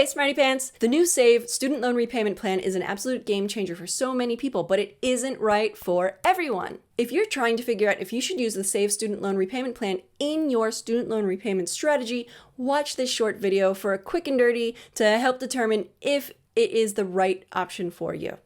Smarty Pants! The new SAVE student loan repayment plan is an absolute game changer for so many people, but it isn't right for everyone. If you're trying to figure out if you should use the SAVE student loan repayment plan in your student loan repayment strategy, watch this short video for a quick and dirty to help determine if it is the right option for you.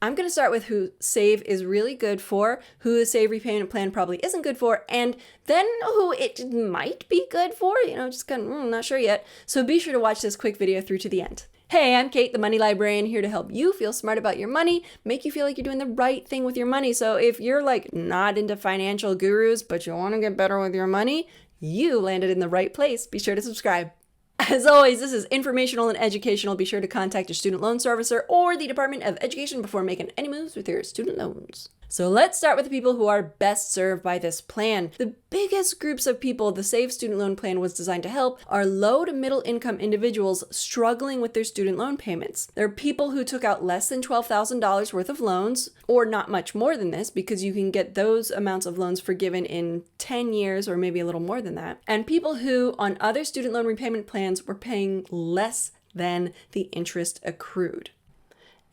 I'm going to start with who SAVE is really good for, who the SAVE repayment plan probably isn't good for, and then who it might be good for, just kind of not sure yet. So be sure to watch this quick video through to the end. Hey, I'm Kate, the Money Librarian, here to help you feel smart about your money, make you feel like you're doing the right thing with your money. So if you're not into financial gurus, but you want to get better with your money, you landed in the right place. Be sure to subscribe. As always, this is informational and educational. Be sure to contact your student loan servicer or the Department of Education before making any moves with your student loans. So let's start with the people who are best served by this plan. The biggest groups of people the SAVE student loan plan was designed to help are low to middle income individuals struggling with their student loan payments. There are people who took out less than $12,000 worth of loans, or not much more than this, because you can get those amounts of loans forgiven in 10 years or maybe a little more than that. And people who on other student loan repayment plans were paying less than the interest accrued.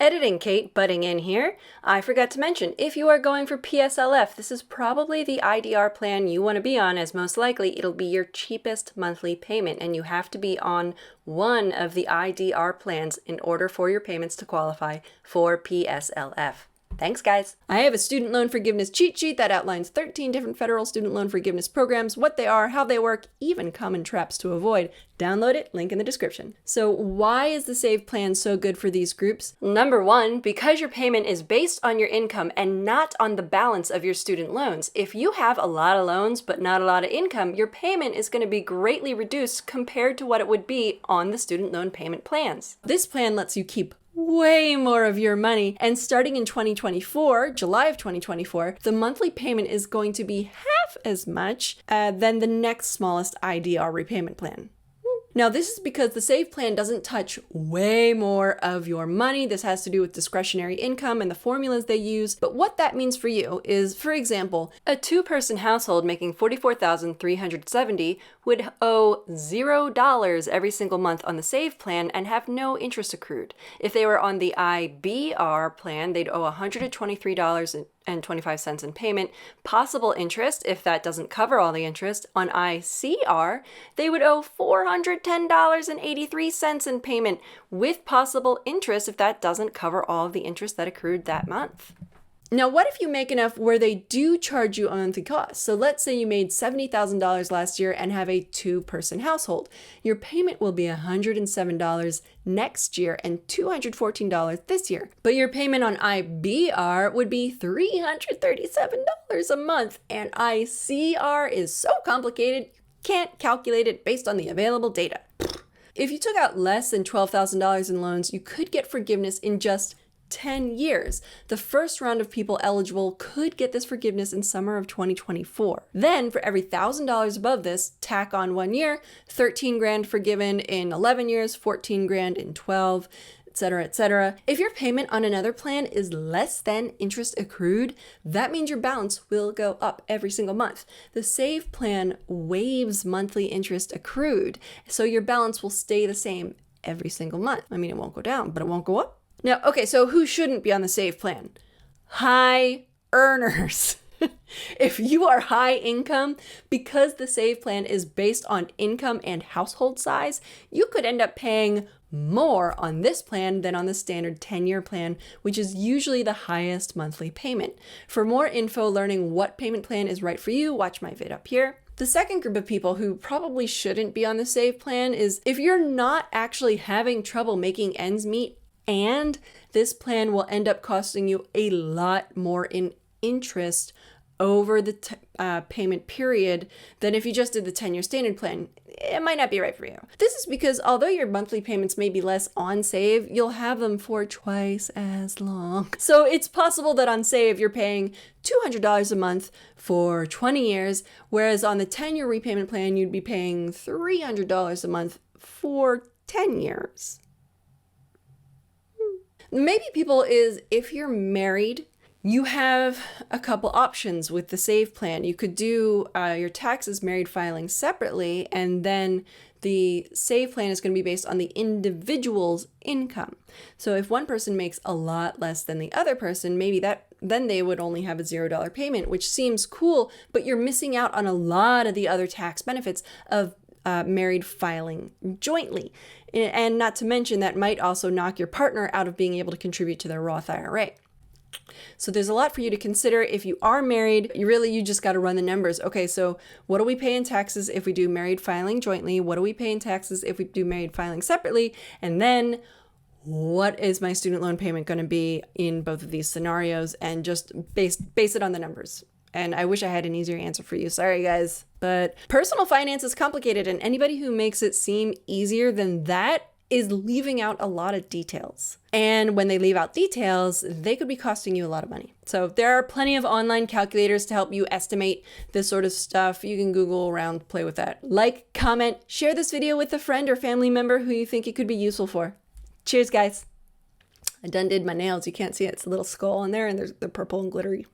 Editing Kate, butting in here. I forgot to mention, if you are going for PSLF, this is probably the IDR plan you want to be on, as most likely it'll be your cheapest monthly payment, and you have to be on one of the IDR plans in order for your payments to qualify for PSLF. Thanks, guys. I have a student loan forgiveness cheat sheet that outlines 13 different federal student loan forgiveness programs, what they are, how they work, even common traps to avoid. Download it, link in the description. So why is the SAVE plan so good for these groups? Number one, because your payment is based on your income and not on the balance of your student loans. If you have a lot of loans but not a lot of income, your payment is going to be greatly reduced compared to what it would be on the student loan payment plans. This plan lets you keep way more of your money, and starting in 2024, July of 2024, the monthly payment is going to be half as much than the next smallest IDR repayment plan. Now, this is because the SAVE plan doesn't touch way more of your money. This has to do with discretionary income and the formulas they use. But what that means for you is, for example, a two-person household making $44,370 would owe $0 every single month on the SAVE plan and have no interest accrued. If they were on the IBR plan, they'd owe $123.25 in payment. Possible interest, if that doesn't cover all the interest. On ICR, they would owe $410.83 in payment with possible interest if that doesn't cover all of the interest that accrued that month. Now, what if you make enough where they do charge you on monthly costs? So let's say you made $70,000 last year and have a two-person household. Your payment will be $107 next year and $214 this year. But your payment on IBR would be $337 a month, and ICR is so complicated, you can't calculate it based on the available data. If you took out less than $12,000 in loans, you could get forgiveness in just 10 years. The first round of people eligible could get this forgiveness in summer of 2024. Then for every $1,000 above this, tack on 1 year, 13 grand forgiven in 11 years, 14 grand in 12, etc., etc. If your payment on another plan is less than interest accrued, that means your balance will go up every single month. The SAVE plan waives monthly interest accrued, so your balance will stay the same every single month. I mean, it won't go down, but it won't go up. Now, okay, so who shouldn't be on the SAVE plan? High earners. If you are high income, because the SAVE plan is based on income and household size, you could end up paying more on this plan than on the standard 10-year plan, which is usually the highest monthly payment. For more info learning what payment plan is right for you, watch my vid up here. The second group of people who probably shouldn't be on the SAVE plan is if you're not actually having trouble making ends meet, and this plan will end up costing you a lot more in interest over the payment period than if you just did the 10-year standard plan. It might not be right for you. This is because although your monthly payments may be less on SAVE, you'll have them for twice as long. So it's possible that on SAVE you're paying $200 a month for 20 years, whereas on the 10-year repayment plan you'd be paying $300 a month for 10 years. Maybe people is if you're married, You have a couple options with the SAVE plan. You could do your taxes married filing separately, and then the SAVE plan is going to be based on the individual's income. So if one person makes a lot less than the other person, maybe then they would only have a $0 payment, which seems cool, but you're missing out on a lot of the other tax benefits of married filing jointly. And not to mention that might also knock your partner out of being able to contribute to their Roth IRA. So there's a lot for you to consider. If you are married, you just got to run the numbers. Okay, so what do we pay in taxes if we do married filing jointly? What do we pay in taxes if we do married filing separately? And then what is my student loan payment going to be in both of these scenarios? And just base it on the numbers. And I wish I had an easier answer for you. Sorry, guys. But personal finance is complicated, and anybody who makes it seem easier than that is leaving out a lot of details. And when they leave out details, they could be costing you a lot of money. So there are plenty of online calculators to help you estimate this sort of stuff. You can Google around, play with that. Like, comment, share this video with a friend or family member who you think it could be useful for. Cheers, guys. I done did my nails. You can't see it. It's a little skull in there, and they're purple and glittery.